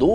2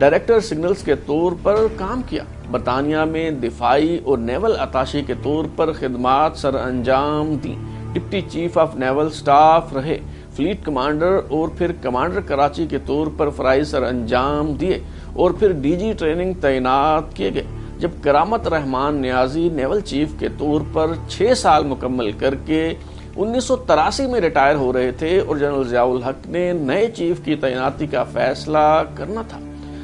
director signals کے طور پر کام کیا۔ برطانیہ میں دفاعی اور نیول اتاشی کے طور پر خدمات سر انجام دیں۔ Deputy chief of naval staff رہے، فلیٹ کمانڈر اور پھر کمانڈر کراچی کے طور پر فرائض سر انجام دیے اور پھر ڈی جی ٹریننگ تعینات کیے گئے۔ جب کرامت رحمان نیازی نیول چیف کے طور پر 6 سال مکمل کر کے 1983 میں ریٹائر ہو رہے تھے اور جنرل ضیاء الحق نے نئے چیف کی تعیناتی کا فیصلہ کرنا تھا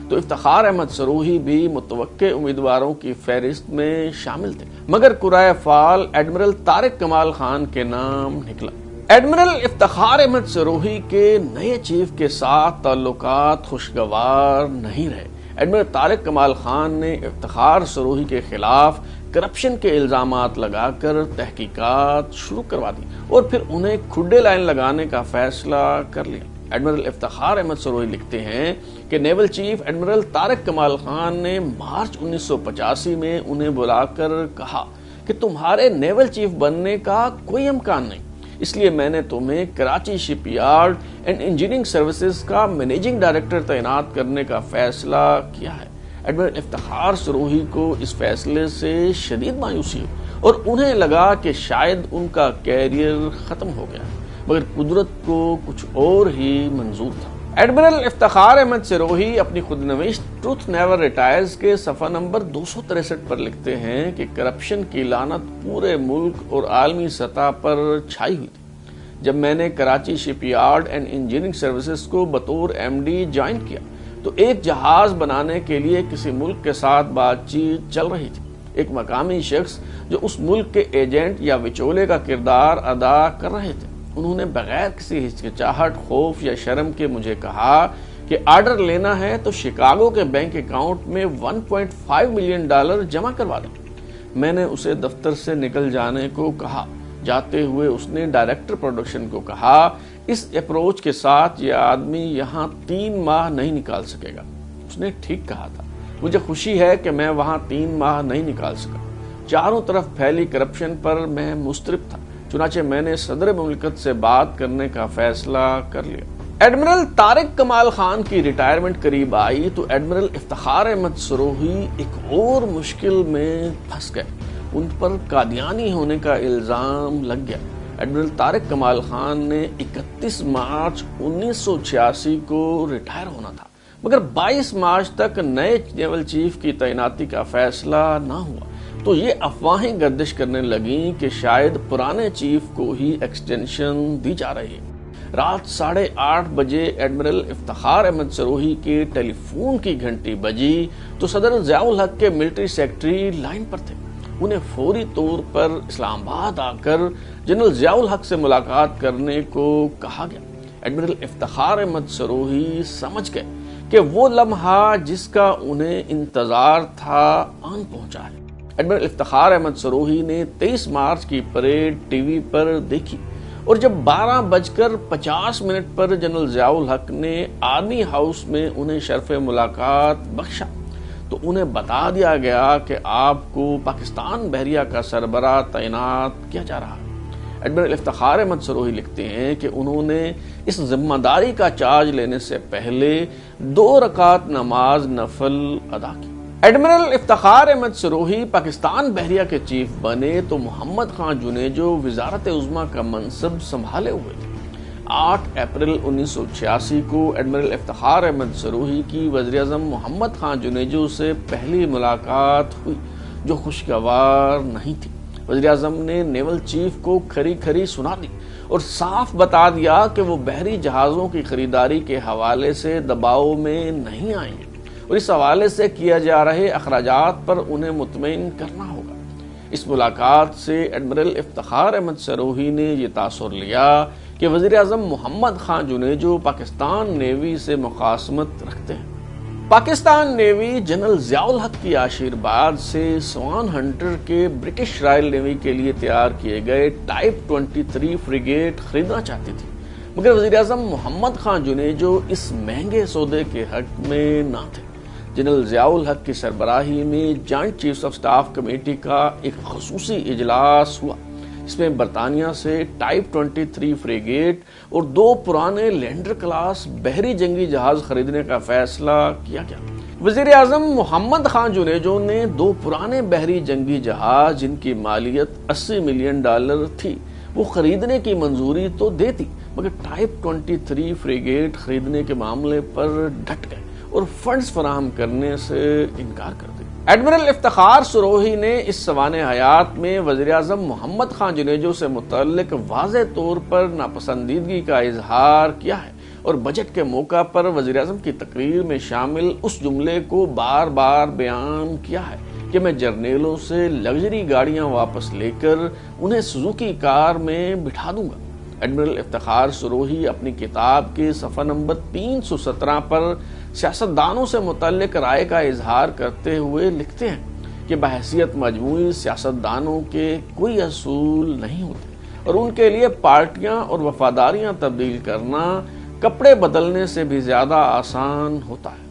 تو افتخار احمد سروہی بھی متوقع امیدواروں کی فہرست میں شامل تھے، مگر قرائے فال ایڈمرل طارق کمال خان کے نام نکلا۔ ایڈمرل افتخار احمد سروہی کے نئے چیف کے ساتھ تعلقات خوشگوار نہیں رہے۔ ایڈمرل طارق کمال خان نے افتخار سروہی کے خلاف کرپشن کے الزامات لگا کر تحقیقات شروع کروا دی اور پھر انہیں کھڈے لائن لگانے کا فیصلہ کر لیا۔ ایڈمرل افتخار احمد سروہی لکھتے ہیں کہ نیول چیف ایڈمرل طارق کمال خان نے مارچ 1985 میں انہیں بلا کر کہا کہ تمہارے نیول چیف بننے کا کوئی امکان نہیں، اس لیے میں نے تمہیں کراچی شپ یارڈ اینڈ انجینئرنگ سروسز کا مینیجنگ ڈائریکٹر تعینات کرنے کا فیصلہ کیا ہے۔ ایڈمرل افتخار سروہی کو اس فیصلے سے شدید مایوسی ہوئی اور انہیں لگا کہ شاید ان کا کیریئر ختم ہو گیا، مگر قدرت کو کچھ اور ہی منظور تھا۔ ایڈمرل افتخار احمد سروہی اپنی خود نوشت ٹروتھ نیور ریٹائرز کے صفحہ نمبر 263 پر لکھتے ہیں کہ کرپشن کی لعنت پورے ملک اور عالمی سطح پر چھائی ہوئی تھی۔ جب میں نے کراچی شپ یارڈ اینڈ انجینئرنگ سروسز کو بطور ایم ڈی جوائن کیا تو ایک جہاز بنانے کے لیے کسی ملک کے ساتھ بات چیت چل رہی تھی۔ ایک مقامی شخص جو اس ملک کے ایجنٹ یا وچولے کا کردار ادا کر رہے تھے، انہوں نے بغیر کسی ہچکچاہٹ، خوف یا شرم کے مجھے کہا کہ آرڈر لینا ہے تو شکاگو کے بینک اکاؤنٹ میں $1.5 ملین جمع کروا دیں۔ میں نے اسے دفتر سے نکل جانے کو کہا۔ جاتے ہوئے اس نے ڈائریکٹر پروڈکشن کو کہا اس اپروچ کے ساتھ یہ آدمی یہاں 3 ماہ نہیں نکال سکے گا۔ اس نے ٹھیک کہا تھا۔ مجھے خوشی ہے کہ میں وہاں 3 ماہ نہیں نکال سکا۔ چاروں طرف پھیلی کرپشن پر میں مضطرب تھا، چنانچہ میں نے صدر مملکت سے بات کرنے کا فیصلہ کر لیا۔ ایڈمرل طارق کمال خان کی ریٹائرمنٹ قریب آئی تو ایڈمرل افتخار احمد سروہی ایک اور مشکل میں پھنس گئے۔ ان پر قادیانی ہونے کا الزام لگ گیا۔ ایڈمرل طارق کمال خان نے 31 مارچ 1986 کو ریٹائر ہونا تھا، مگر 22 مارچ تک نئے نیول چیف کی تعیناتی کا فیصلہ نہ ہوا تو یہ افواہیں گردش کرنے لگیں کہ شاید پرانے چیف کو ہی ایکسٹینشن دی جا رہی ہے۔ رات 8:30 بجے ایڈمرل افتخار احمد سروہی کے ٹیلی فون کی گھنٹی بجی تو صدر ضیاء الحق کے ملٹری سیکرٹری لائن پر تھے۔ انہیں فوری طور پر اسلام آباد آ کر جنرل ضیاء الحق سے ملاقات کرنے کو کہا گیا۔ ایڈمرل افتخار احمد سروہی سمجھ گئے کہ وہ لمحہ جس کا انہیں انتظار تھا آن پہنچا ہے۔ ایڈمرل افتخار احمد سروہی نے 23 مارچ کی پریڈ ٹی وی پر دیکھی اور جب 12:50 پر جنرل ضیاء الحق نے آرمی ہاؤس میں انہیں شرف ملاقات بخشا تو انہیں بتا دیا گیا کہ آپ کو پاکستان بحریہ کا سربراہ تعینات کیا جا رہا ہے۔ ایڈمرل افتخار احمد سروہی لکھتے ہیں کہ انہوں نے اس ذمہ داری کا چارج لینے سے پہلے 2 رکعت نماز نفل ادا کی۔ ایڈمرل افتخار احمد سروہی پاکستان بحریہ کے چیف بنے تو محمد خان جنیجو وزارت عظمیٰ کا منصب سنبھالے ہوئے تھے۔ 8 اپریل 1986 کو ایڈمرل افتخار احمد سروہی کی وزیر اعظم محمد خان جنیجو سے پہلی ملاقات ہوئی جو خوشگوار نہیں تھی۔ وزیر اعظم نے نیول چیف کو کھری کھری سنا دی اور صاف بتا دیا کہ وہ بحری جہازوں کی خریداری کے حوالے سے دباؤ میں نہیں آئیں گے اور اس حوالے سے کیا جا رہے اخراجات پر انہیں مطمئن کرنا ہوگا۔ اس ملاقات سے ایڈمرل افتخار احمد سروہی نے یہ تاثر لیا کہ وزیر اعظم محمد خان جنیجو پاکستان نیوی سے مخاصمت رکھتے ہیں۔ پاکستان نیوی جنرل ضیاء الحق کی آشیرواد سے سوان ہنٹر کے برٹش رائل نیوی کے لیے تیار کیے گئے ٹائپ 23 فریگیٹ خریدنا چاہتی تھی، مگر وزیر اعظم محمد خان جنیجو اس مہنگے سودے کے حق میں نہ تھے۔ جنرل ضیاء الحق کی سربراہی میں joint chiefs of staff committee کا ایک خصوصی اجلاس ہوا، اس میں برطانیہ سے ٹائپ 23 فریگیٹ اور 2 پرانے لینڈر کلاس بحری جنگی جہاز خریدنے کا فیصلہ کیا گیا۔ وزیر اعظم محمد خان جنیجو نے 2 پرانے بحری جنگی جہاز جن کی مالیت $80 ملین تھی وہ خریدنے کی منظوری تو دیتی، مگر ٹائپ 23 فریگیٹ خریدنے کے معاملے پر ڈٹ گئے اور فنڈز فراہم کرنے سے انکار کر دیا۔ ایڈمرل افتخار سروہی نے اس سوانح حیات میں وزیر اعظم محمد خان جنیجو سے متعلق واضح طور پر ناپسندیدگی کا اظہار کیا ہے اور بجٹ کے موقع پر وزیر اعظم کی تقریر میں شامل اس جملے کو بار بار بیان کیا ہے کہ میں جرنیلوں سے لگژری گاڑیاں واپس لے کر انہیں سوزوکی کار میں بٹھا دوں گا۔ ایڈمرل افتخار سروہی اپنی کتاب کے صفحہ نمبر 317 پر سیاستدانوں سے متعلق رائے کا اظہار کرتے ہوئے لکھتے ہیں کہ بحیثیت مجموعی سیاستدانوں کے کوئی اصول نہیں ہوتے اور ان کے لیے پارٹیاں اور وفاداریاں تبدیل کرنا کپڑے بدلنے سے بھی زیادہ آسان ہوتا ہے۔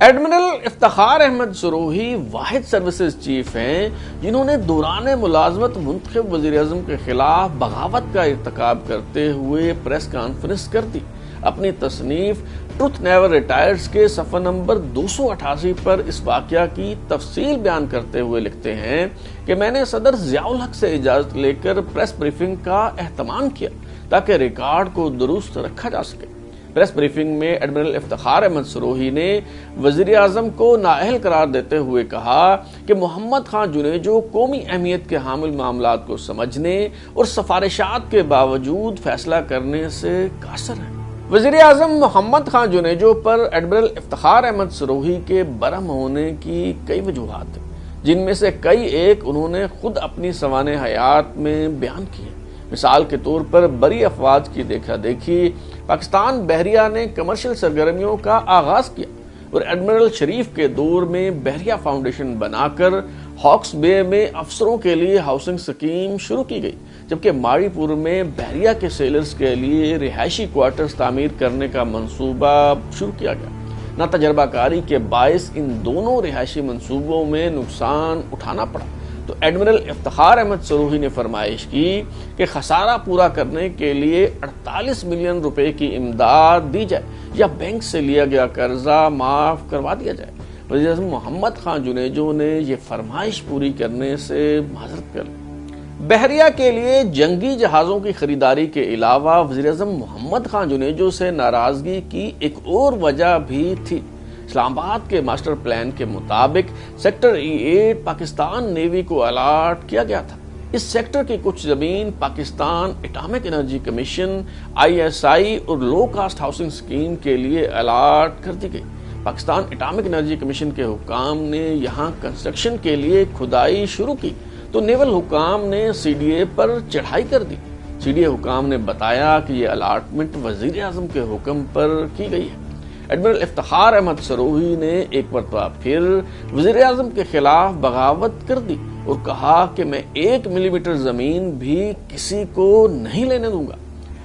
ایڈمرل افتخار احمد سروہی واحد سروسز چیف ہیں جنہوں نے دوران ملازمت منتخب وزیر اعظم کے خلاف بغاوت کا ارتکاب کرتے ہوئے پریس کانفرنس کر دی۔ اپنی تصنیف ٹروتھ نیور ریٹائرز کے صفحہ نمبر 288 پر اس واقعہ کی تفصیل بیان کرتے ہوئے لکھتے ہیں کہ میں نے صدر ضیاء الحق سے اجازت لے کر پریس بریفنگ کا اہتمام کیا تاکہ ریکارڈ کو درست رکھا جا سکے۔ پریس بریفنگ میں ایڈمرل افتخار احمد سروہی نے وزیر اعظم کو نااہل قرار دیتے ہوئے کہا کہ محمد خان جنیجو قومی اہمیت کے حامل معاملات کو سمجھنے اور سفارشات کے باوجود فیصلہ کرنے سے قاصر ہیں۔ وزیر اعظم محمد خان جنیجو پر ایڈمرل افتخار احمد سروہی کے برہم ہونے کی کئی وجوہات ہیں، جن میں سے کئی ایک انہوں نے خود اپنی سوانح حیات میں بیان کی ہے۔ مثال کے طور پر بری افواج کی دیکھا دیکھی پاکستان بحریہ نے کمرشل سرگرمیوں کا آغاز کیا اور ایڈمرل شریف کے دور میں بحریہ فاؤنڈیشن بنا کر ہاکس بے میں افسروں کے لیے ہاؤسنگ سکیم شروع کی گئی، جبکہ ماڑی پور میں بحریہ کے سیلرز کے لیے رہائشی کوارٹرز تعمیر کرنے کا منصوبہ شروع کیا گیا۔ ناتجربہ کاری کے باعث ان دونوں رہائشی منصوبوں میں نقصان اٹھانا پڑا، تو ایڈمرل افتخار احمد سروہی نے فرمائش کی کہ خسارہ پورا کرنے کے لیے 48 ملین روپے کی امداد دی جائے یا بینک سے لیا گیا قرضہ معاف کروا دیا جائے۔ وزیر اعظم محمد خان جنیجو نے یہ فرمائش پوری کرنے سے معذرت کر لی۔ بحریہ کے لیے جنگی جہازوں کی خریداری کے علاوہ وزیر اعظم محمد خان جنیجو سے ناراضگی کی ایک اور وجہ بھی تھی۔ اسلام آباد کے ماسٹر پلان کے مطابق سیکٹر E8 پاکستان نیوی کو الاٹ کیا گیا تھا۔ اس سیکٹر کی کچھ زمین Pakistan atomic energy commission ISI اور لو کاسٹ ہاؤسنگ سکیم کے لیے الاٹ کر دی گئی۔ پاکستان اٹامک انرجی کمیشن کے حکام نے یہاں کنسٹرکشن کے لیے کھدائی شروع کی تو نیول حکام نے CDA پر چڑھائی کر دی۔ CDA حکام نے بتایا کہ یہ الاٹمنٹ وزیر اعظم کے حکم پر کی گئی ہے۔ ایڈمرل افتخار احمد سروہی نے ایک مرتبہ پھر وزیر اعظم کے خلاف بغاوت کر دی اور کہا کہ میں 1 ملی میٹر زمین بھی کسی کو نہیں لینے دوں گا۔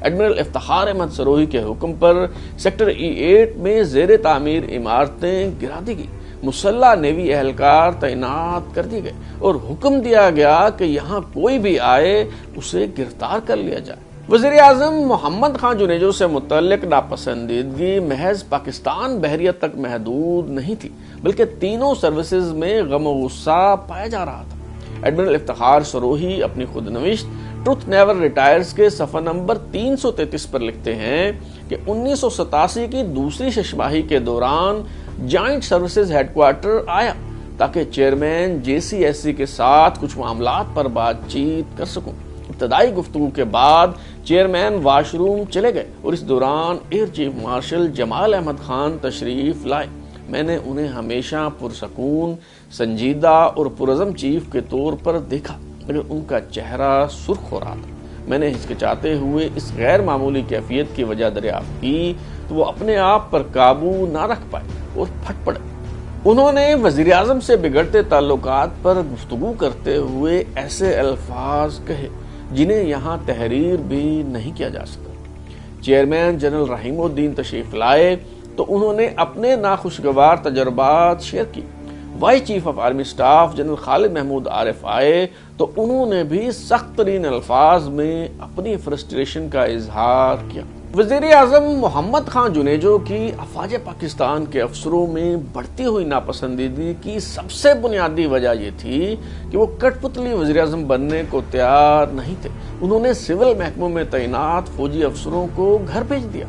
ایڈمرل افتخار احمد سروہی کے حکم پر سیکٹر E8 میں زیر تعمیر عمارتیں گرا دی گئی، مسلح نیوی اہلکار تعینات کر دی گئے اور حکم دیا گیا کہ یہاں کوئی بھی آئے اسے گرفتار کر لیا جائے۔ وزیر اعظم محمد خان جنیجو سے متعلق ناپسندیدگی محض پاکستان بحریہ تک محدود نہیں تھی، بلکہ تینوں سروسز میں غم و غصہ پایا جا رہا تھا۔ ایڈمرل افتخار سروہی اپنی خود نوشت ٹروتھ نیور ریٹائرز کے صفحہ نمبر 333 پر لکھتے ہیں کہ 1987 کی دوسری ششماہی کے دوران جوائنٹ سروسز ہیڈ کوارٹر آیا تاکہ چیئرمین JCSC کے ساتھ کچھ معاملات پر بات چیت کر سکوں۔ ابتدائی گفتگو کے بعد چیئرمین واش روم چلے گئے اور اس دوران ایئر چیف مارشل جمال احمد خان تشریف لائے۔ میں نے انہیں ہمیشہ پرسکون، سنجیدہ اور پرعزم چیف کے طور پر دیکھا، مگر ان کا چہرہ سرخ ہو رہا تھا۔ میں نے ہچکچاتے ہوئے اس غیر معمولی کیفیت کی وجہ دریافت کی تو وہ اپنے آپ پر قابو نہ رکھ پائے اور پھٹ پڑے۔ انہوں نے وزیر اعظم سے بگڑتے تعلقات پر گفتگو کرتے ہوئے ایسے الفاظ کہے جنہیں یہاں تحریر بھی نہیں کیا جا سکتا۔ چیئرمین جنرل رحیم الدین تشریف لائے تو انہوں نے اپنے ناخوشگوار تجربات شیئر کی۔ Vice chief of army staff general Khalid Mahmood Arif آئے تو انہوں نے بھی سخت ترین الفاظ میں اپنی فرسٹریشن کا اظہار کیا۔ وزیر اعظم محمد خان جنیجو کی افواج پاکستان کے افسروں میں بڑھتی ہوئی ناپسندیدگی کی سب سے بنیادی وجہ یہ تھی کہ وہ کٹ پتلی وزیر اعظم بننے کو تیار نہیں تھے۔ انہوں نے سول محکموں میں تعینات فوجی افسروں کو گھر بھیج دیا۔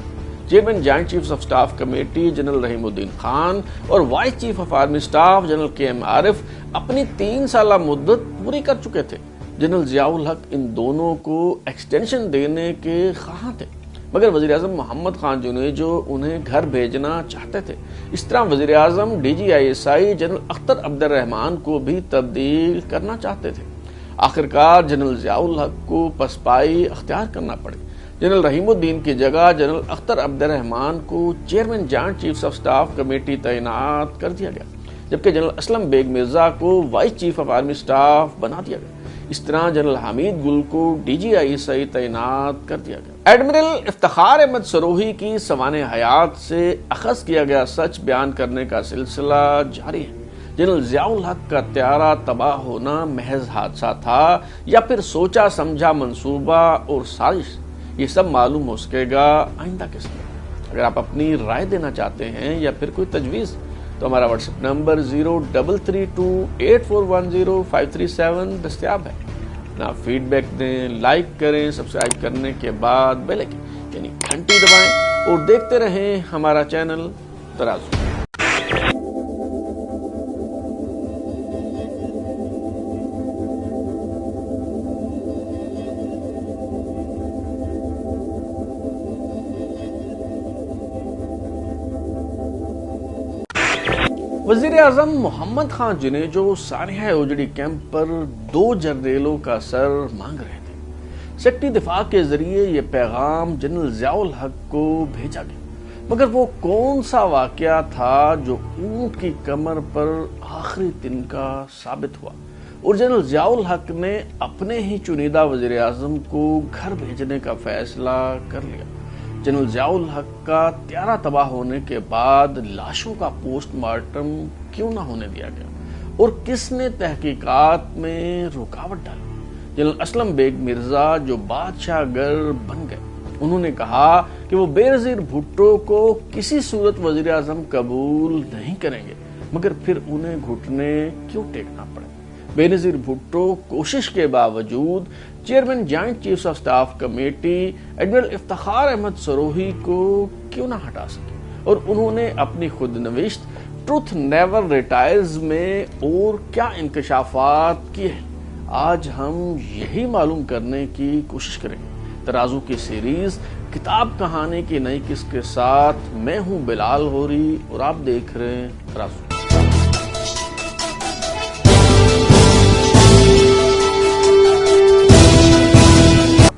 Chairman joint chiefs of staff committee general Rahim uddin Khan اور vice chief of army staff general K M Arif اپنی 3 سالہ مدت پوری کر چکے تھے۔ جنرل ضیاء الحق ان دونوں کو ایکسٹینشن دینے کے خواہاں تھے، مگر وزیر اعظم محمد خان جنیجو انہیں گھر بھیجنا چاہتے تھے۔ اس طرح وزیر اعظم D G I S I general Akhtar Abdur Rahman کو بھی تبدیل کرنا چاہتے تھے۔ آخرکار جنرل ضیاء الحق کو پسپائی اختیار کرنا پڑی۔ جنرل رحیم الدین کی جگہ جنرل اختر عبد الرحمان کو chairman joint chiefs of staff committee تعینات کر دیا گیا، جبکہ جنرل اسلم بیگ مرزا کو voice chief of army staff بنا دیا گیا۔ اس طرح جنرل حمید گل کو ڈی جی آئی ایس آئی تعینات کر دیا گیا۔ ایڈمرل افتخار احمد سروہی کی سوانح حیات سے اخذ کیا گیا سچ بیان کرنے کا سلسلہ جاری ہے۔ جنرل ضیاء الحق کا طیارہ تباہ ہونا محض حادثہ تھا یا پھر سوچا سمجھا منصوبہ اور سازش، یہ سب معلوم ہو سکے گا آئندہ کے سمے۔ اگر آپ اپنی رائے دینا چاہتے ہیں یا پھر کوئی تجویز تو ہمارا واٹس ایپ نمبر 033284105337 دستیاب ہے۔ اپنا فیڈ بیک دیں، لائک کریں، سبسکرائب کرنے کے بعد بیل آئکن یعنی گھنٹی دبائیں اور دیکھتے رہیں ہمارا چینل ترازو۔ وزیر اعظم محمد خان جنیجو سانحہ اوجڑی کیمپ پر 2 جرنیلوں کا سر مانگ رہے تھے۔ سیکرٹری دفاع کے ذریعے یہ پیغام جنرل ضیاء الحق کو بھیجا گیا، مگر وہ کون سا واقعہ تھا جو اونٹ کی کمر پر آخری تنکا ثابت ہوا اور جنرل ضیاء الحق نے اپنے ہی چنیدہ وزیر اعظم کو گھر بھیجنے کا فیصلہ کر لیا۔ جنرل ضیاء الحق کا طیارہ تباہ ہونے کے بعد لاشوں کا پوسٹ مارٹم کیوں نہ ہونے دیا گیا اور کس نے تحقیقات میں رکاوٹ ڈالی؟ جنرل اسلم بیگ مرزا جو بادشاہ گر بن گئے، انہوں نے کہا کہ وہ بے نظیر بھٹو کو کسی صورت وزیر اعظم قبول نہیں کریں گے، مگر پھر انہیں گھٹنے کیوں ٹیکنا پڑے؟ بے نظیر بھٹو کوشش کے باوجود chairman joint chiefs of staff committee admiral Iftikhar Ahmed Sirohi کو کیوں نہ ہٹا سکے اور انہوں نے اپنی خود نوشت ٹروتھ نیور ریٹائرز میں اور کیا انکشافات کیے ہیں؟ آج ہم یہی معلوم کرنے کی کوشش کریں گے۔ ترازو کی سیریز کتاب کہانی کی نئی قسط کے ساتھ میں ہوں بلال غوری اور آپ دیکھ رہے ہیں ترازو۔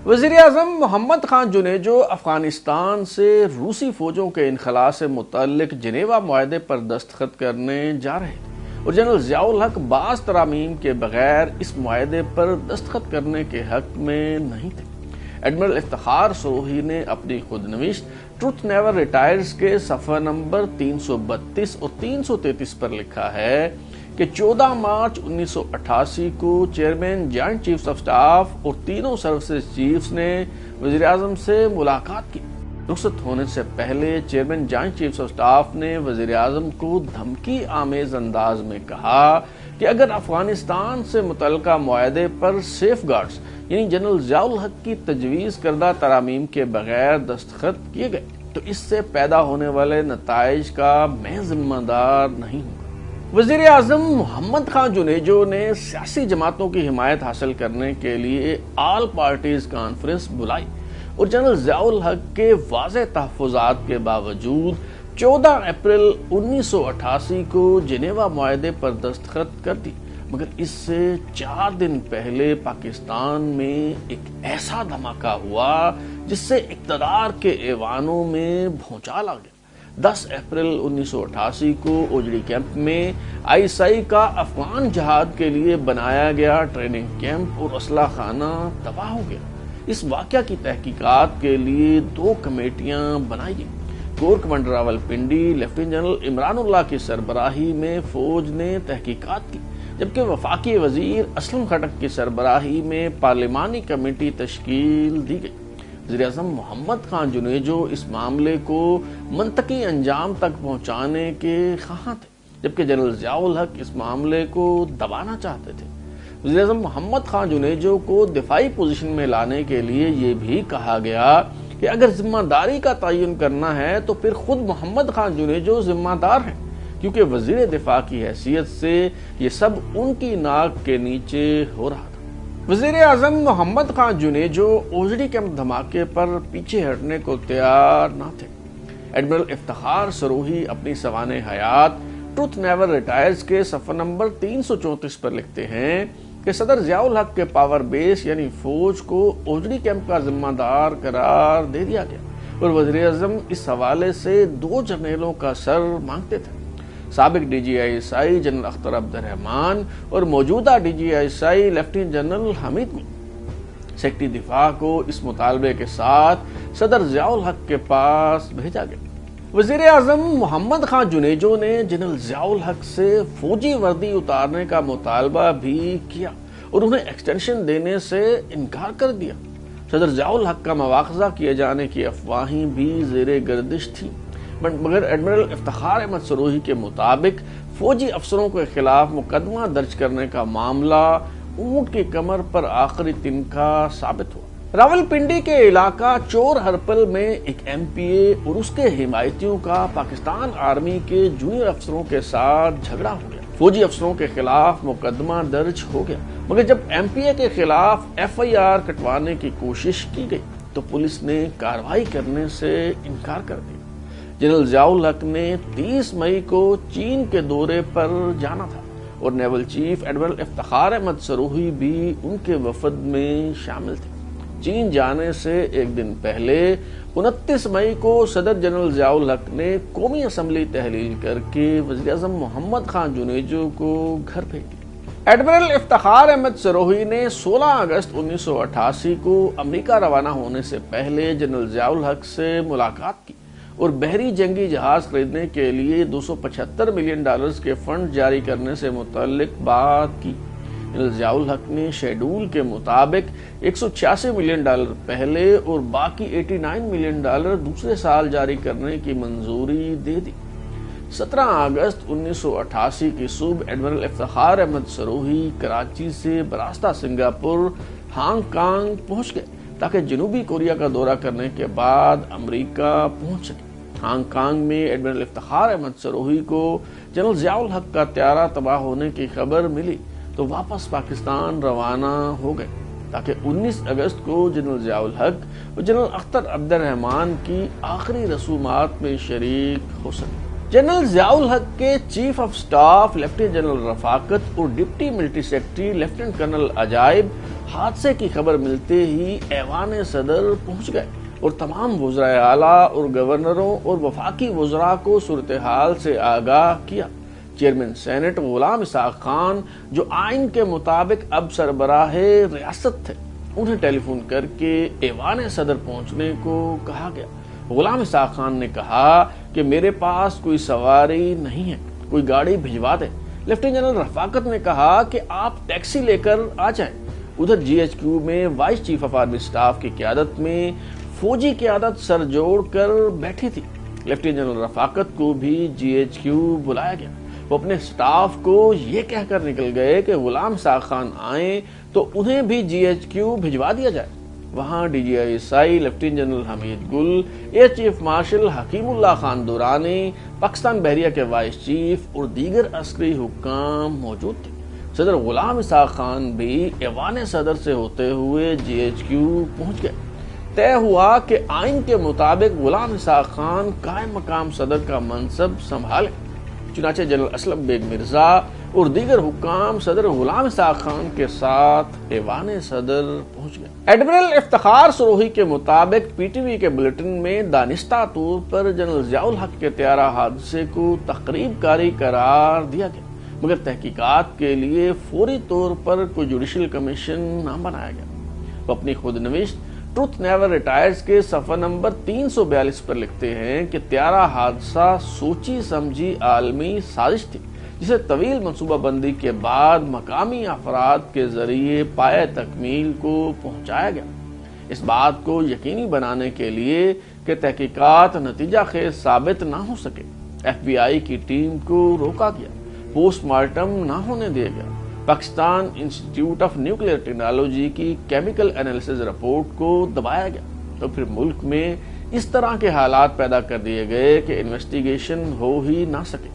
وزیر اعظم محمد خان جنیجو افغانستان سے روسی فوجوں کے انخلاء سے متعلق جنیوا معاہدے پر دستخط کرنے جا رہے تھے اور جنرل ضیاء الحق بعض ترامیم کے بغیر اس معاہدے پر دستخط کرنے کے حق میں نہیں تھے۔ ایڈمرل افتخار سروہی نے اپنی خود نوشت ٹروتھ نیور ریٹائرز کے صفحہ نمبر 332 اور 333 پر لکھا ہے کہ 14 مارچ 1988 کو chairman joint chiefs of staff اور تینوں سروسز چیفز نے وزیر اعظم سے ملاقات کی۔ رخصت ہونے سے پہلے chairman joint chiefs of staff نے وزیر اعظم کو دھمکی آمیز انداز میں کہا کہ اگر افغانستان سے متعلقہ معاہدے پر سیف گارڈز یعنی جنرل ضیاء الحق کی تجویز کردہ ترامیم کے بغیر دستخط کیے گئے تو اس سے پیدا ہونے والے نتائج کا میں ذمہ دار نہیں ہوں۔ وزیر اعظم محمد خان جنیجو نے سیاسی جماعتوں کی حمایت حاصل کرنے کے لیے آل پارٹیز کانفرنس بلائی اور جنرل ضیاء الحق کے واضح تحفظات کے باوجود 14 اپریل 1988 کو جنیوا معاہدے پر دستخط کر دی، مگر اس سے 4 دن پہلے پاکستان میں ایک ایسا دھماکہ ہوا جس سے اقتدار کے ایوانوں میں بھونچال آ گیا۔ 10 اپریل 1988 کو اوجڑی کیمپ میں آئی ایس آئی کا افغان جہاد کے لیے بنایا گیا ٹریننگ کیمپ اور اسلحہ خانہ تباہ ہو گیا۔ اس واقعہ کی تحقیقات کے لیے 2 کمیٹیاں بنائی گئیں۔ Corps commander Rawalpindi lieutenant general Imran ullah کی سربراہی میں فوج نے تحقیقات کی، جبکہ وفاقی وزیر اسلم خٹک کی سربراہی میں پارلیمانی کمیٹی تشکیل دی گئی۔ وزیراعظم محمد خان جنیجو اس معاملے کو منطقی انجام تک پہنچانے کے خواہاں تھے، جبکہ جنرل ضیاء الحق اس معاملے کو دبانا چاہتے تھے۔ وزیراعظم محمد خان جنیجو کو دفاعی پوزیشن میں لانے کے لیے یہ بھی کہا گیا کہ اگر ذمہ داری کا تعین کرنا ہے تو پھر خود محمد خان جنیجو ذمہ دار ہیں، کیونکہ وزیر دفاع کی حیثیت سے یہ سب ان کی ناک کے نیچے ہو رہا تھا۔ وزیر اعظم محمد خان جنیجو اوجڑی کیمپ دھماکے پر پیچھے ہٹنے کو تیار نہ تھے۔ ایڈمرل افتخار سروہی اپنی سوانح حیات ٹروتھ نیور ریٹائرز کے صفحہ نمبر 334 پر لکھتے ہیں کہ صدر ضیاء الحق کے پاور بیس یعنی فوج کو اوجڑی کیمپ کا ذمہ دار قرار دے دیا گیا اور وزیر اعظم اس حوالے سے 2 جرنیلوں کا سر مانگتے تھے، سابق D G I S I general Akhtar Abdur Rahman اور موجودہ D G I S I lieutenant general Hamid Gul. Secretary دفاع کو اس مطالبے کے ساتھ صدر ضیاء الحق کے پاس بھیجا گیا۔ وزیر اعظم محمد خان جنیجو نے جنرل ضیاء الحق سے فوجی وردی اتارنے کا مطالبہ بھی کیا اور انہیں ایکسٹینشن دینے سے انکار کر دیا۔ صدر ضیاء الحق کا مواخذہ کیے جانے کی افواہیں بھی زیر گردش تھیں، مگر ایڈمرل افتخار احمد سروہی کے مطابق فوجی افسروں کے خلاف مقدمہ درج کرنے کا معاملہ اونٹ کی کمر پر آخری تنکا ثابت ہوا۔ راولپنڈی کے علاقہ چور ہرپل میں ایک ایم پی اے اور اس کے حمایتیوں کا پاکستان آرمی کے جونیئر افسروں کے ساتھ جھگڑا ہو گیا۔ فوجی افسروں کے خلاف مقدمہ درج ہو گیا، مگر جب ایم پی اے کے خلاف ایف آئی آر کٹوانے کی کوشش کی گئی تو پولیس نے کارروائی کرنے سے انکار کر دیا۔ جنرل ضیاء الحق نے 30 مئی کو چین کے دورے پر جانا تھا اور naval chief admiral Iftikhar Ahmed Sirohi بھی ان کے وفد میں شامل تھے۔ چین جانے سے ایک دن پہلے 29 مئی کو صدر جنرل ضیاء الحق نے قومی اسمبلی تحلیل کر کے وزیر اعظم محمد خان جنیجو کو گھر بھیج دیا۔ ایڈمرل افتخار احمد سروہی نے 16 اگست 1988 کو امریکہ روانہ ہونے سے پہلے جنرل ضیاء الحق سے ملاقات کی اور بحری جنگی جہاز خریدنے کے لیے $275 ملین کے فنڈ جاری کرنے سے متعلق بات کی۔ جنرل ضیاء الحق نے شیڈول کے مطابق $186 ملین پہلے اور باقی $89 ملین دوسرے سال جاری کرنے کی منظوری دے دی۔ 17 اگست 1988 کی صبح ایڈمرل افتخار احمد سروہی کراچی سے براستہ سنگاپور ہانگ کانگ پہنچ گئے تاکہ جنوبی کوریا کا دورہ کرنے کے بعد امریکہ پہنچ سکے۔ ہانگ کانگ میں ایڈمرل افتخار احمد سروہی کو جنرل ضیاء الحق کا طیارہ تباہ ہونے کی خبر ملی تو واپس پاکستان روانہ ہو گئے تاکہ 19 اگست کو جنرل ضیاء الحق اور جنرل اختر عبد الرحمان کی آخری رسومات میں شریک ہو سکے۔ جنرل ضیاء الحق کے chief of staff lieutenant general Rafaqat اور deputy military secretary lieutenant colonel Ajaib حادثے کی خبر ملتے ہی ایوان صدر پہنچ گئے اور تمام وزرائے اعلیٰ اور گورنروں اور وفاقی وزراء کو صورتحال سے آگاہ کیا۔ چیئرمین سینٹ غلام اسحاق خان جو آئین کے مطابق اب سربراہ ریاست تھے، انہیں ٹیلی فون کر کے ایوان صدر پہنچنے کو کہا گیا۔ غلام اسحاق خان نے کہا کہ میرے پاس کوئی سواری نہیں ہے، کوئی گاڑی بھجوا دے۔ لیفٹیننٹ جنرل رفاقت نے کہا کہ آپ ٹیکسی لے کر آ جائیں۔ ادھر جی ایچ کیو میں voice chief of army staff کی قیادت میں فوجی قیادت سر جوڑ کر بیٹھی تھی۔ لیفٹیننٹ جنرل رفاقت کو بھی جی ایچ کیو بلایا گیا۔ وہ اپنے سٹاف کو یہ کہہ کر نکل گئے کہ غلام اسحاق خان آئیں تو انہیں بھی جی ایچ کیو بھجوا دیا جائے۔ وہاں D G I S I lieutenant general Hamid Gul, air chief marshal Hakim Ullah Khan دورانی، پاکستان بحریہ کے وائس چیف اور دیگر عسکری حکام موجود تھے۔ صدر غلام اسحاق خان بھی ایوان صدر سے ہوتے ہوئے جی ایچ کیو پہنچ گئے۔ طے ہوا کہ آئین کے مطابق غلام اسحاق خان قائم مقام صدر کا منصب سنبھالیں۔ چنانچہ جنرل اسلم بیگ مرزا اور دیگر حکام صدر غلام اسحاق خان کے ساتھ ایوان صدر پہنچ گئے۔ ایڈمرل افتخار سروہی کے مطابق پی ٹی وی کے بلیٹن میں دانستہ طور پر جنرل ضیاء الحق کے طیارہ حادثے کو تخریب کاری قرار دیا گیا، مگر تحقیقات کے لیے فوری طور پر کوئی جوڈیشل کمیشن نہ بنایا گیا۔ وہ اپنی خود نوشت ٹروتھ نیور ریٹائرز کے صفحہ نمبر 342 پر لکھتے ہیں کہ طیارہ حادثہ سوچی سمجھی عالمی سازش تھی جسے طویل منصوبہ بندی کے بعد مقامی افراد کے ذریعے پائے تکمیل کو پہنچایا گیا۔ اس بات کو یقینی بنانے کے لیے کہ تحقیقات نتیجہ خیز ثابت نہ ہو سکے، ایف بی آئی کی ٹیم کو روکا گیا، پوسٹ مارٹم نہ ہونے دیا گیا، پاکستان انسٹی ٹیوٹ آف نیوکلیئر ٹیکنالوجی کی کیمیکل انالیسز رپورٹ کو دبایا گیا، تو پھر ملک میں اس طرح کے حالات پیدا کر دیے گئے کہ انویسٹیگیشن ہو ہی نہ سکے۔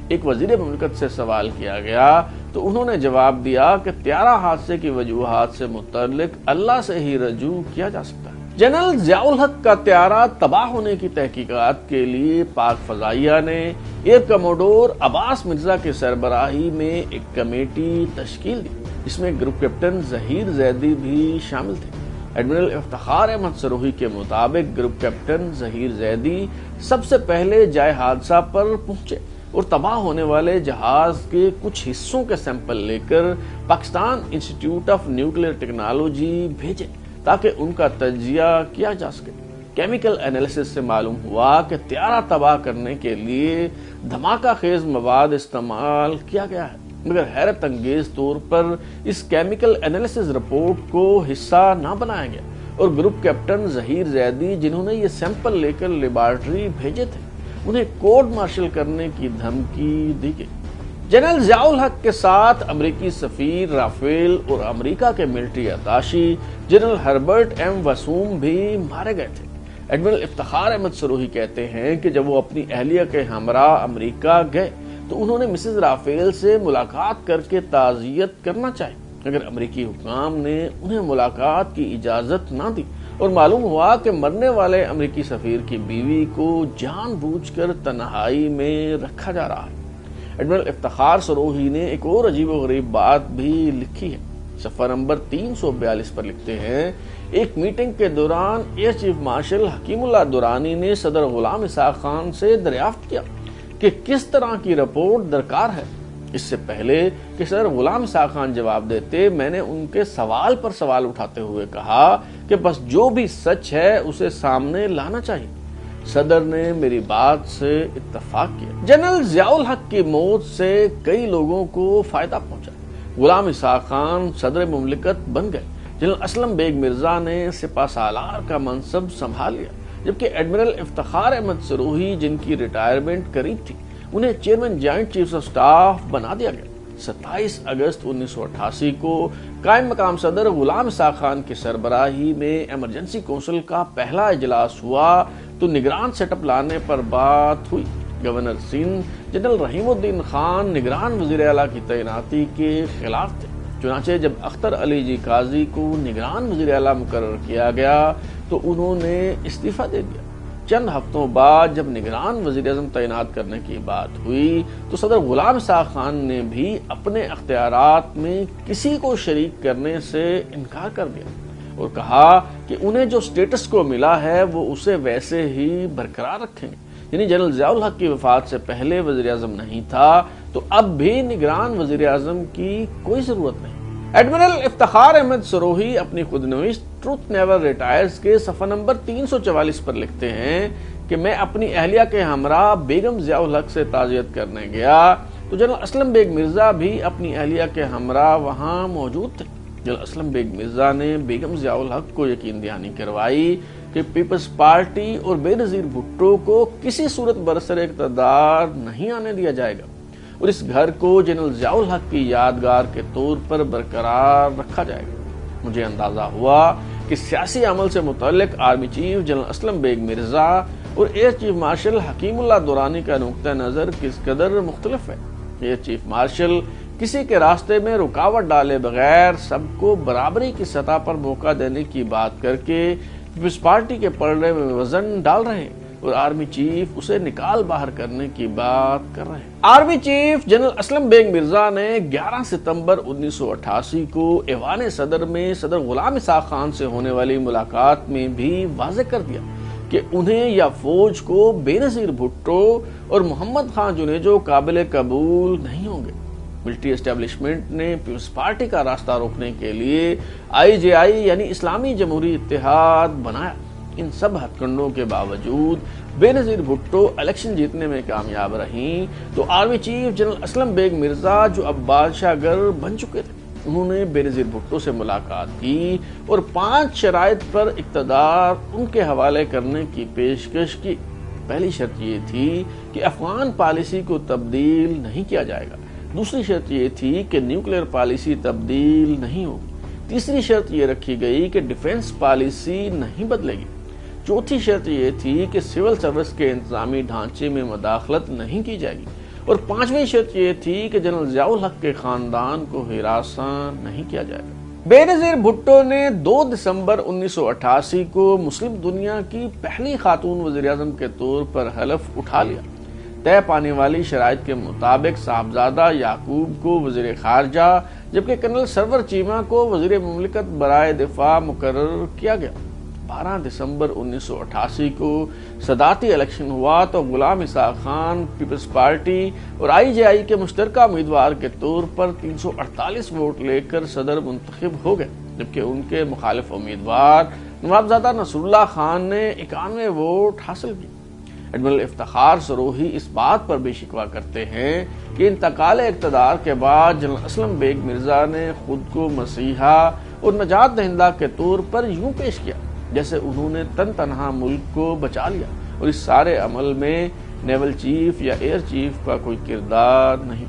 ایک وزیر مملکت سے سوال کیا گیا تو انہوں نے جواب دیا کہ طیارہ حادثے کی وجوہات سے متعلق اللہ سے ہی رجوع کیا جا سکتا ہے۔ جنرل ضیاء الحق کا طیارہ تباہ ہونے کی تحقیقات کے لیے پاک فضائیہ نے ایئر کموڈور عباس مرزا کی سربراہی میں ایک کمیٹی تشکیل دی، جس میں گروپ کیپٹن ظہیر زیدی بھی شامل تھے۔ ایڈمرل افتخار احمد سروہی کے مطابق گروپ کیپٹن ظہیر زیدی سب سے پہلے جائے حادثہ پر پہنچے اور تباہ ہونے والے جہاز کے کچھ حصوں کے سیمپل لے کر پاکستان انسٹی ٹیوٹ آف نیوکلیئر ٹیکنالوجی بھیجے تاکہ ان کا تجزیہ کیا جا سکے۔ کیمیکل انالیسس سے معلوم ہوا کہ طیارہ تباہ کرنے کے لیے دھماکہ خیز مواد استعمال کیا گیا ہے، مگر حیرت انگیز طور پر اس کیمیکل انالیسس رپورٹ کو حصہ نہ بنایا گیا اور گروپ کیپٹن ظہیر زیدی جنہوں نے یہ سیمپل لے کر لیبارٹری بھیجے تھے، انہیں کورٹ مارشل کرنے کی دھمکی دی گئی۔ جنرل ضیاء الحق کے ساتھ امریکی سفیر رافیل اور امریکہ کے ملٹری اتاشی جنرل ہربرٹ ایم وسوم بھی مارے گئے تھے۔ ایڈمرل افتخار احمد سروہی کہتے ہیں کہ جب وہ اپنی اہلیہ کے ہمراہ امریکہ گئے تو انہوں نے مسز رافیل سے ملاقات کر کے تعزیت کرنا چاہی، مگر امریکی حکام نے انہیں ملاقات کی اجازت نہ دی اور معلوم ہوا کہ مرنے والے امریکی سفیر کی بیوی کو جان بوجھ کر تنہائی میں رکھا جا رہا ہے۔ ایڈمرل افتخار سروہی نے ایک اور عجیب و غریب بات بھی لکھی ہے۔ صفحہ نمبر 342 پر لکھتے ہیں، ایک میٹنگ کے دوران ایئر چیف مارشل حکیم اللہ درانی نے صدر غلام اسحاق خان سے دریافت کیا کہ کس طرح کی رپورٹ درکار ہے۔ اس سے پہلے کہ صدر غلام اسحاق خان جواب دیتے، میں نے ان کے سوال پر سوال اٹھاتے ہوئے کہا کہ بس جو بھی سچ ہے اسے سامنے لانا چاہیے۔ صدر نے میری بات سے اتفاق کیا۔ جنرل ضیاء الحق کی موت سے کئی لوگوں کو فائدہ پہنچا۔ غلام اسحاق خان صدر مملکت بن گئے، جنرل اسلم بیگ مرزا نے سپہ سالار کا منصب سنبھال لیا، جبکہ ایڈمرل افتخار احمد سروہی جن کی ریٹائرمنٹ قریب تھی انہیں chairman joint chiefs of staff بنا دیا گیا۔ 27 اگست 1988 کو قائم مقام صدر غلام اسحاق خان کی سربراہی میں ایمرجنسی کونسل کا پہلا اجلاس ہوا تو نگران سیٹ اپ لانے پر بات ہوئی۔ گورنر سندھ جنرل رحیم الدین خان نگران وزیر اعلیٰ کی تعیناتی کے خلاف تھے، چنانچہ جب اختر علی جی قاضی کو نگران وزیر اعلیٰ مقرر کیا گیا تو انہوں نے استعفیٰ دے دیا۔ چند ہفتوں بعد جب نگران وزیر اعظم تعینات کرنے کی بات ہوئی تو صدر غلام اسحاق خان نے بھی اپنے اختیارات میں کسی کو شریک کرنے سے انکار کر دیا اور کہا کہ انہیں جو سٹیٹس کو ملا ہے وہ اسے ویسے ہی برقرار رکھیں گے، یعنی جنرل ضیاء الحق کی وفات سے پہلے وزیر اعظم نہیں تھا تو اب بھی نگران وزیر اعظم کی کوئی ضرورت نہیں۔ ایڈمرل افتخار احمد سروہی اپنی خود نوشت ٹروتھ نیور ریٹائرز کے صفحہ نمبر 344 پر لکھتے ہیں کہ میں اپنی اہلیہ کے ہمراہ بیگم ضیاء الحق سے تعزیت کرنے گیا تو جنرل اسلم بیگ مرزا بھی اپنی اہلیہ کے ہمراہ وہاں موجود تھے۔ جنرل اسلم بیگ مرزا نے بیگم ضیاء الحق کو یقین دہانی کروائی کہ پیپلز پارٹی اور بے نظیر بھٹو کو کسی صورت برسر اقتدار نہیں آنے دیا جائے گا اور اس گھر کو جنرل ضیاء الحق کی یادگار کے طور پر برقرار رکھا جائے گا۔ مجھے اندازہ ہوا کہ سیاسی عمل سے متعلق army chief general Aslam Beg Mirza اور ایئر چیف مارشل حکیم اللہ درانی کا نقطہ نظر کس قدر مختلف ہے۔ ایئر چیف مارشل کسی کے راستے میں رکاوٹ ڈالے بغیر سب کو برابری کی سطح پر موقع دینے کی بات کر کے پیپلز پارٹی کے پلڑے میں وزن ڈال رہے ہیں اور آرمی چیف اسے نکال باہر کرنے کی بات کر رہے ہیں۔ Army chief general Aslam Beg Mirza نے 11 ستمبر 1988 کو ایوان صدر میں صدر غلام اسحاق خان سے ہونے والی ملاقات میں بھی واضح کر دیا کہ انہیں یا فوج کو بے نظیر بھٹو اور محمد خان جنیجو قابل قبول نہیں ہوں گے۔ ملٹری اسٹیبلشمنٹ نے پیپلز پارٹی کا راستہ روکنے کے لیے IJI یعنی اسلامی جمہوری اتحاد بنایا۔ ان سب ہتھ کنڈوں کے باوجود بے نظیر بھٹو الیکشن جیتنے میں کامیاب رہیں تو army chief general Aslam Beg Mirza جو اب بادشاہ گر بن چکے تھے انہوں نے بینظیر بھٹو سے ملاقات کی اور 5 شرائط پر اقتدار ان کے حوالے کرنے کی پیشکش کی۔ پہلی شرط یہ تھی کہ افغان پالیسی کو تبدیل نہیں کیا جائے گا، دوسری شرط یہ تھی کہ نیوکلیئر پالیسی تبدیل نہیں ہوگی، تیسری شرط یہ رکھی گئی کہ ڈیفنس پالیسی نہیں بدلے گی، چوتھی شرط یہ تھی کہ سول سروس کے انتظامی ڈھانچے میں مداخلت نہیں کی جائے گی، اور 5ویں شرط یہ تھی کہ جنرل ضیاء الحق کے خاندان کو ہراساں نہیں کیا جائے گا۔ بینظیر بھٹو نے 2 دسمبر 1988 کو مسلم دنیا کی پہلی خاتون وزیر اعظم کے طور پر حلف اٹھا لیا۔ طے پانے والی شرائط کے مطابق صاحبزادہ یعقوب کو وزیر خارجہ جبکہ کرنل سرور چیمہ کو وزیر مملکت برائے دفاع مقرر کیا گیا۔ 12 دسمبر 1988 کو صدارتی الیکشن ہوا تو غلام اسحاق خان پیپلز پارٹی اور IJI کے مشترکہ امیدوار کے طور پر 348 ووٹ لے کر صدر منتخب ہو گئے، جبکہ ان کے مخالف امیدوار نوابزادہ نصر اللہ خان نے 91 ووٹ حاصل کیے۔ ایڈمرل افتخار سروہی اس بات پر بھی شکوہ کرتے ہیں کہ انتقال اقتدار کے بعد جنرل اسلم بیگ مرزا نے خود کو مسیحا اور نجات دہندہ کے طور پر یوں پیش کیا جیسے انہوں نے تنہا ملک کو بچا لیا، اور اس سارے عمل میں نیول چیف یا ایئر چیف کا کوئی کردار نہیں۔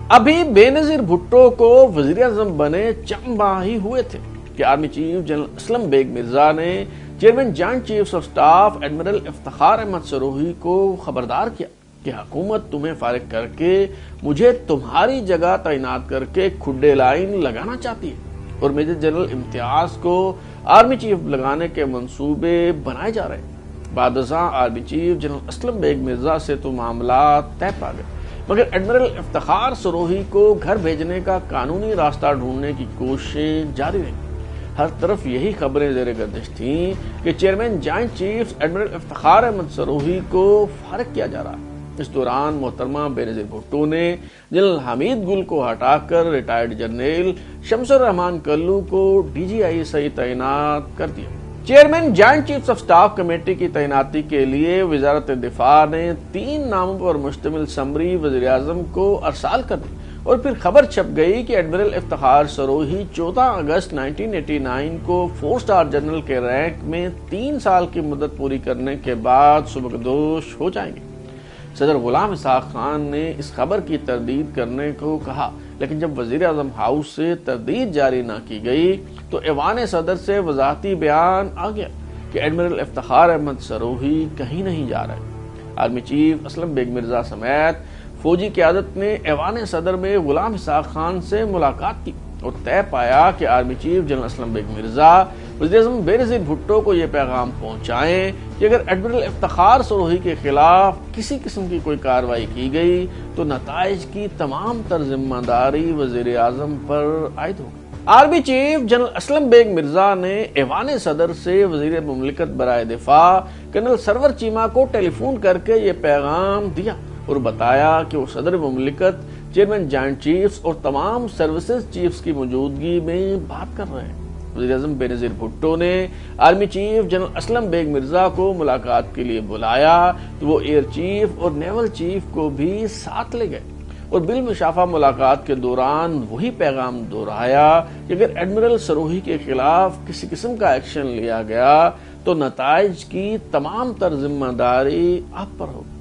ابھی بینظیر بھٹو کو وزیر اعظم بنے چند ماہ ہی ہوئے تھے کہ army chief general Aslam Beg Mirza نے chairman joint chiefs of staff admiral Iftikhar Ahmed Sirohi کو خبردار کیا کہ حکومت تمہیں فارغ کر کے مجھے تمہاری جگہ تعینات کر کے کھڈے لائن لگانا چاہتی ہے، اور میجر جنرل امتیاز کو آرمی چیف لگانے کے منصوبے بنائے جا رہے ہیں۔ بعد ازاں army chief general Aslam Beg Mirza سے تو معاملات طے پا گئے، مگر ایڈمرل افتخار سروہی کو گھر بھیجنے کا قانونی راستہ ڈھونڈنے کی کوششیں جاری رہیں۔ ہر طرف یہی خبریں زیر گردش تھیں کہ chairman joint chiefs admiral Iftikhar Ahmed Sirohi کو فارغ کیا جا رہا ہے۔ اس دوران محترمہ بینظیر بھٹو نے جنرل حمید گل کو ہٹا کر ریٹائرڈ جنرل شمس الرحمان کلو کو DGI تعینات کر دیا۔ Chairman joint chiefs of staff committee کی تعیناتی کے لیے وزارت دفاع نے 3 ناموں پر مشتمل سمری وزیر اعظم کو ارسال کر دی، اور پھر خبر چھپ گئی کہ ایڈمرل افتخار سروہی 14 اگست 1989 کو 4 اسٹار جنرل کے رینک میں 3 سال کی مدت پوری کرنے کے بعد سبکدوش ہو جائیں گے۔ صدر غلام اسحاق خان نے اس خبر کی تردید کرنے کو کہا، لیکن جب وزیر اعظم ہاؤس سے تردید جاری نہ کی گئی تو ایوان صدر سے وضاحتی بیان آ گیا کہ ایڈمرل افتخار احمد سروہی کہیں نہیں جا رہے۔ آرمی چیف اسلم بیگ مرزا سمیت فوجی قیادت نے ایوان صدر میں غلام اسحاق خان سے ملاقات کی اور طے پایا کہ army chief general Aslam Beg Mirza وزیر اعظم بینظیر بھٹو کو یہ پیغام پہنچائیں کہ اگر ایڈمرل افتخار سروہی کے خلاف کسی قسم کی کوئی کارروائی کی گئی تو نتائج کی تمام تر ذمہ داری وزیر اعظم پر عائد ہوگی۔ Army chief general Aslam Beg Mirza نے ایوان صدر سے وزیر مملکت برائے دفاع کرنل سرور چیمہ کو ٹیلی فون کر کے یہ پیغام دیا اور بتایا کہ وہ صدر مملکت، چیئرمین جوائنٹ چیفز اور تمام سروسز چیفز کی موجودگی میں بات کر رہے ہیں۔ وزیر اعظم بینظیر بھٹو نے army chief general Aslam Beg Mirza کو ملاقات کے لیے بلایا تو وہ ایئر چیف اور نیول چیف کو بھی ساتھ لے گئے اور بالمشافہ ملاقات کے دوران وہی پیغام دہرایا کہ اگر ایڈمرل سروہی کے خلاف کسی قسم کا ایکشن لیا گیا تو نتائج کی تمام تر ذمہ داری آپ پر ہوگی۔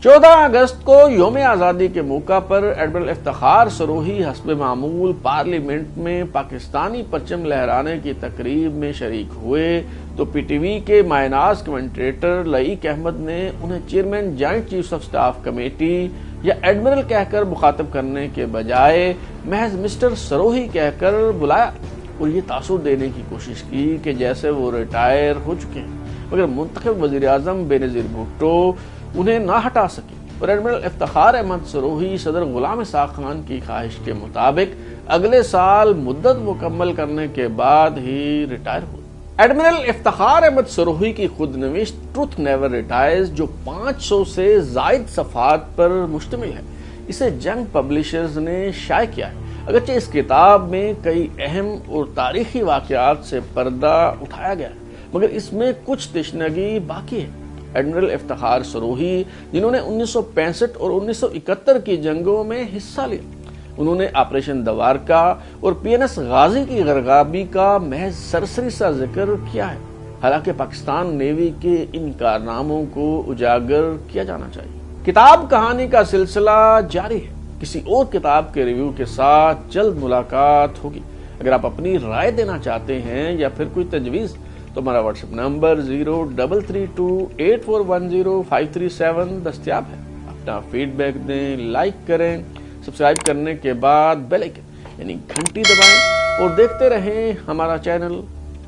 14 اگست کو یوم آزادی کے موقع پر ایڈمرل افتخار سروہی حسب معمول پارلیمنٹ میں پاکستانی پرچم لہرانے کی تقریب میں شریک ہوئے تو PTV کے مائع ناز کمنٹریٹر لئیق احمد نے انہیں chairman joint chiefs of staff committee یا ایڈمرل کہہ کر مخاطب کرنے کے بجائے محض مسٹر سروہی کہہ کر بلایا اور یہ تاثر دینے کی کوشش کی کہ جیسے وہ ریٹائر ہو چکے ہیں، مگر منتخب وزیر اعظم بینظیر بھٹو انہیں نہ ہٹا سکی اور ایڈمرل افتخار احمد سروہی صدر غلام اسحاق خان کی خواہش کے مطابق اگلے سال مدت مکمل کرنے کے بعد ہی ریٹائر ہوئے۔ ایڈمرل افتخار احمد سروہی کی خود نوشت ٹروتھ نیور ریٹائرز جو 500 سے زائد صفحات پر مشتمل ہے، اسے جنگ پبلشرز نے شائع کیا ہے۔ اگرچہ اس کتاب میں کئی اہم اور تاریخی واقعات سے پردہ اٹھایا گیا ہے، مگر اس میں کچھ تشنگی باقی ہے۔ ایڈمرل افتخار سروہی جنہوں نے 1965 اور 1971 کی جنگوں میں حصہ لیا، انہوں نے آپریشن دوارکا اور PNS غازی کی غرقابی کا محض سرسری سا ذکر کیا ہے، حالانکہ پاکستان نیوی کے ان کارناموں کو اجاگر کیا جانا چاہیے۔ کتاب کہانی کا سلسلہ جاری ہے، کسی اور کتاب کے ریویو کے ساتھ جلد ملاقات ہوگی۔ اگر آپ اپنی رائے دینا چاہتے ہیں یا پھر کوئی تجویز تو ہمارا واٹس ایپ نمبر 033284105337 دستیاب ہے۔ اپنا فیڈ بیک دیں، لائک کریں، سبسکرائب کرنے کے بعد بیل آئکن یعنی گھنٹی دبائیں اور دیکھتے رہیں ہمارا چینل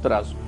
ترازو۔